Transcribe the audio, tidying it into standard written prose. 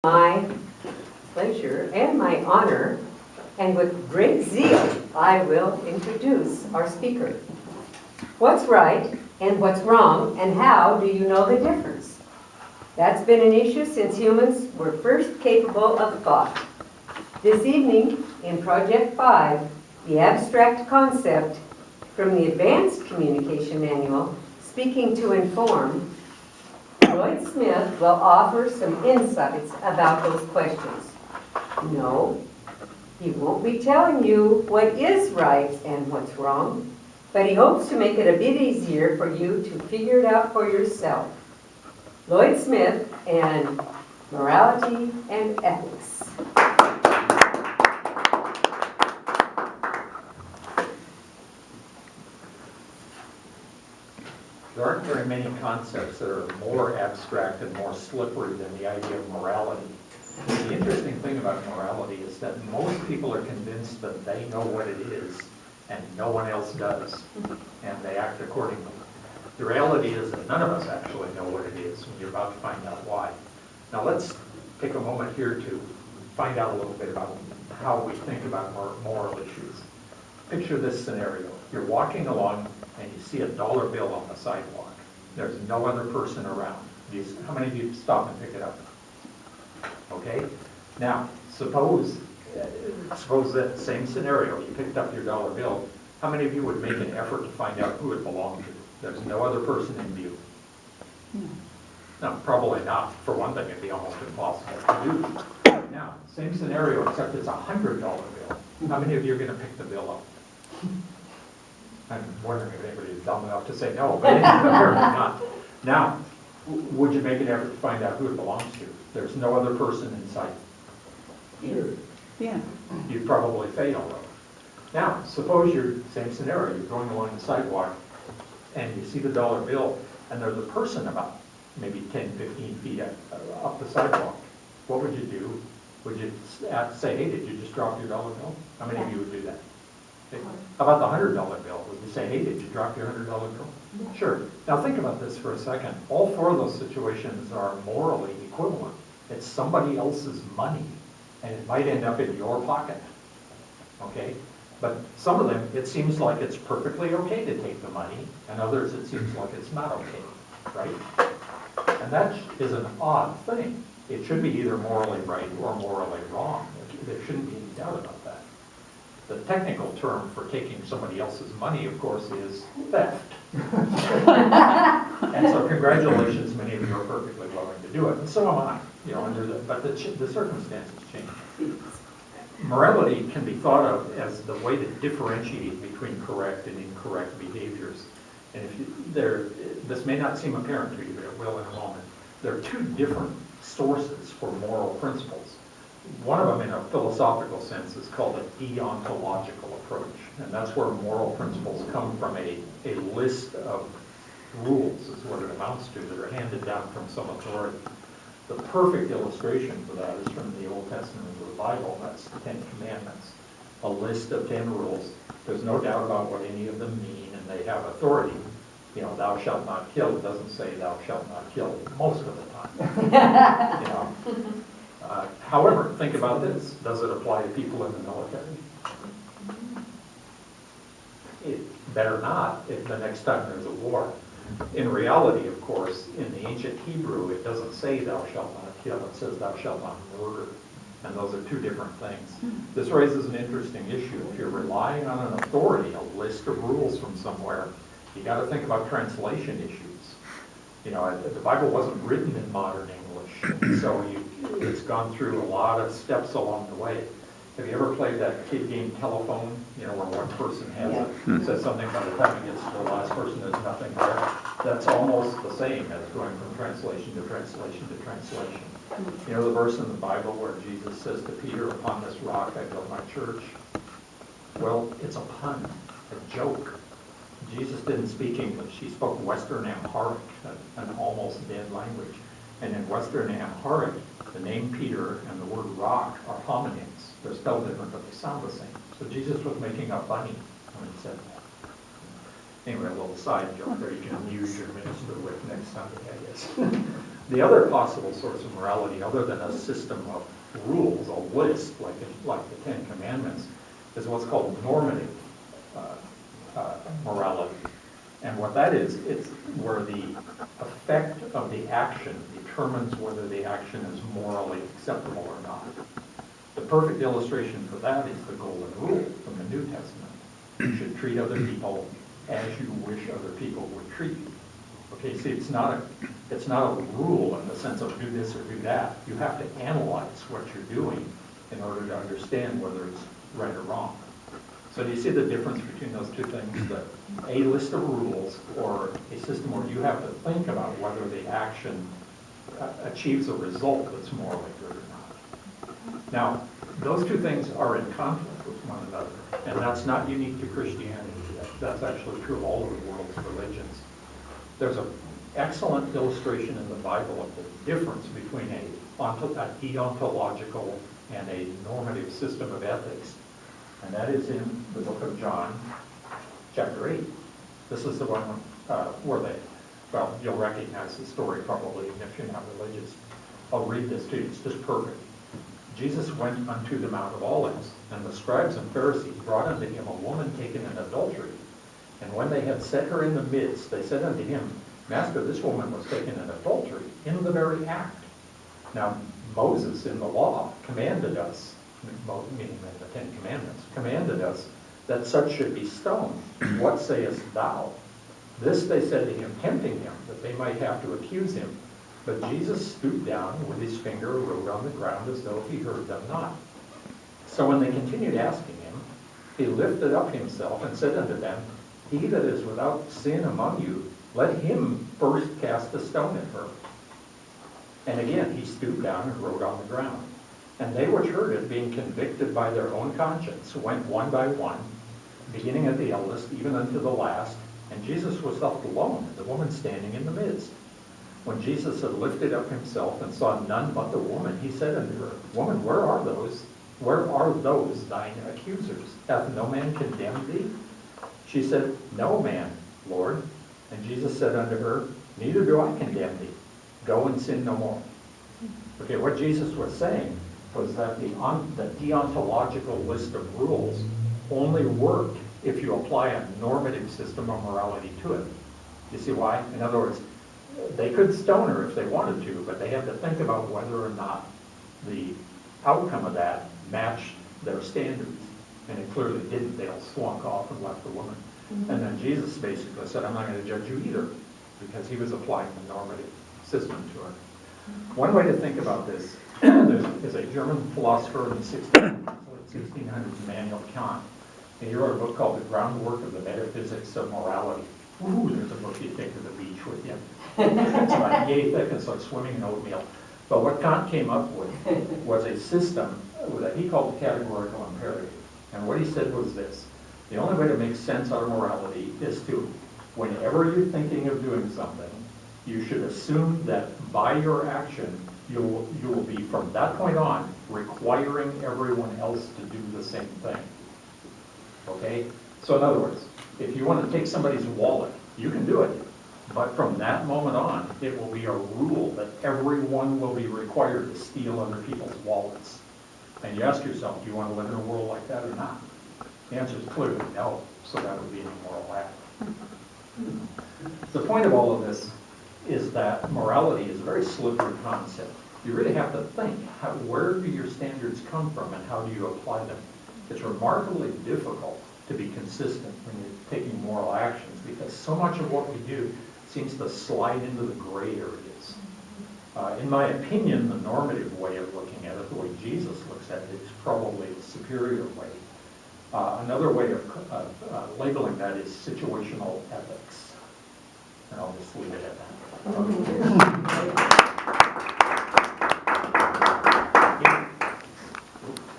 My pleasure and my honor, and with great zeal, I will introduce our speaker. What's right and what's wrong, and how do you know the difference? That's been an issue since humans were first capable of thought. This evening, in Project 5, the abstract concept from the Advanced Communication Manual, Speaking to Inform, Lloyd Smith will offer some insights about those questions. No, he won't be telling you what is right and what's wrong, but he hopes to make it a bit easier for you to figure it out for yourself. Lloyd Smith and Morality and Ethics. There aren't very many concepts that are more abstract and more slippery than the idea of morality. The interesting thing about morality is that most people are convinced that they know what it is and no one else does, and they act accordingly. The reality is that none of us actually know what it is, and you're about to find out why. Now let's take a moment here to find out a little bit about how we think about moral issues. Picture this scenario. You're walking along and you see a dollar bill on the sidewalk. There's no other person around. How many of you stop and pick it up? Okay? Now, suppose that same scenario, you picked up your dollar bill. How many of you would make an effort to find out who it belonged to? There's no other person in view. No, probably not. For one thing, it'd be almost impossible to do. Now, same scenario, except it's a $100 bill. How many of you are going to pick the bill up? I'm wondering if anybody's dumb enough to say no, but apparently not. Now, would you make an effort to find out who it belongs to? There's no other person in sight. Sure. Yeah. You'd probably fail. Now, suppose same scenario, you're going along the sidewalk and you see the dollar bill and there's a person about maybe 10, 15 feet up the sidewalk. What would you do? Would you say, hey, did you just drop your dollar bill? How many of you would do that? Okay. How about the $100 bill? Would you say, hey, did you drop your $100 bill? Yeah. Sure. Now think about this for a second. All four of those situations are morally equivalent. It's somebody else's money, and it might end up in your pocket. Okay? But some of them, it seems like it's perfectly okay to take the money, and others it seems like it's not okay, right? And that is an odd thing. It should be either morally right or morally wrong. There shouldn't be any doubt about that. The technical term for taking somebody else's money, of course, is theft. And so congratulations, many of you are perfectly willing to do it, and so am I. You know, but the circumstances change. Morality can be thought of as the way to differentiate between correct and incorrect behaviors. And this may not seem apparent to you, but it will in a moment. There are two different sources for moral principles. One of them, in a philosophical sense, is called a deontological approach. And that's where moral principles come from a list of rules, is what it amounts to, that are handed down from some authority. The perfect illustration for that is from the Old Testament of the Bible. That's the Ten Commandments, a list of 10 rules. There's no doubt about what any of them mean, and they have authority. You know, thou shalt not kill. It doesn't say thou shalt not kill most of the time. You know. However, think about this. Does it apply to people in the military? It better not if the next time there's a war. In reality, of course, in the ancient Hebrew, it doesn't say thou shalt not kill. It says thou shalt not murder. And those are two different things. This raises an interesting issue. If you're relying on an authority, a list of rules from somewhere, you got to think about translation issues. You know, the Bible wasn't written in modern English, so it's gone through a lot of steps along the way. Have you ever played that kid game telephone, you know, where one person has it, says something, by the time it gets to the last person, there's nothing there? That's almost the same as going from translation to translation to translation. You know the verse in the Bible where Jesus says to Peter, upon this rock I built my church? Well, it's a pun, a joke. Jesus didn't speak English. He spoke Western Amharic, an almost dead language. And in Western Amharic, the name Peter and the word rock are homonyms. They're spelled different, but they sound the same. So Jesus was making a bunny when he said that. Anyway, a little side joke there you can amuse your minister with next Sunday, I guess. The other possible source of morality, other than a system of rules, a list, like the Ten Commandments, is what's called normative morality. And what that is, it's where the effect of the action determines whether the action is morally acceptable or not. The perfect illustration for that is the Golden Rule from the New Testament. You should treat other people as you wish other people would treat you. Okay, see, it's not a rule in the sense of do this or do that. You have to analyze what you're doing in order to understand whether it's right or wrong. So do you see the difference between those two things? That a list of rules or a system where you have to think about whether the action achieves a result that's morally good or not. Now, those two things are in conflict with one another, and that's not unique to Christianity. That's actually true of all of the world's religions. There's an excellent illustration in the Bible of the difference between an deontological and a normative system of ethics. And that is in the book of John, chapter 8. This is the one where you'll recognize the story probably, even if you're not religious. I'll read this to you, it's just perfect. Jesus went unto the Mount of Olives, and the scribes and Pharisees brought unto him a woman taken in adultery. And when they had set her in the midst, they said unto him, Master, this woman was taken in adultery in the very act. Now, Moses in the law commanded us, meaning in the Ten Commandments, commanded us that such should be stoned. What sayest thou? This they said to him, tempting him, that they might have to accuse him. But Jesus stooped down, with his finger wrote on the ground as though he heard them not. So when they continued asking him, he lifted up himself and said unto them, He that is without sin among you, let him first cast a stone at her. And again he stooped down and wrote on the ground. And they which heard it, being convicted by their own conscience, went one by one, beginning at the eldest, even unto the last. And Jesus was left alone, and the woman standing in the midst. When Jesus had lifted up himself and saw none but the woman, he said unto her, Woman, where are those thine accusers? Hath no man condemned thee? She said, No man, Lord. And Jesus said unto her, Neither do I condemn thee. Go and sin no more. Okay, what Jesus was saying was that the deontological list of rules only work if you apply a normative system of morality to it. You see why? In other words, they could stone her if they wanted to, but they had to think about whether or not the outcome of that matched their standards. And it clearly didn't. They all slunk off and left the woman. Mm-hmm. And then Jesus basically said, I'm not going to judge you either, because he was applying the normative system to her. Mm-hmm. One way to think about this, there's a German philosopher in the 1600s, Immanuel Kant. And he wrote a book called The Groundwork of the Metaphysics of Morality. Ooh, there's a book you take to the beach with you. It's like yay thick, it's like swimming in oatmeal. But what Kant came up with was a system that he called the categorical imperative. And what he said was this: the only way to make sense out of morality is to, whenever you're thinking of doing something, you should assume that by your action, you will be, from that point on, requiring everyone else to do the same thing. Okay? So in other words, if you want to take somebody's wallet, you can do it. But from that moment on, it will be a rule that everyone will be required to steal other people's wallets. And you ask yourself, do you want to live in a world like that or not? The answer is clearly no, so that would be an immoral act. The point of all of this is that morality is a very slippery concept. You really have to think, where do your standards come from and how do you apply them? It's remarkably difficult to be consistent when you're taking moral actions, because so much of what we do seems to slide into the gray areas. In my opinion, the normative way of looking at it, the way Jesus looks at it, is probably the superior way. Another way of labeling that is situational ethics. And I'll just leave it at that.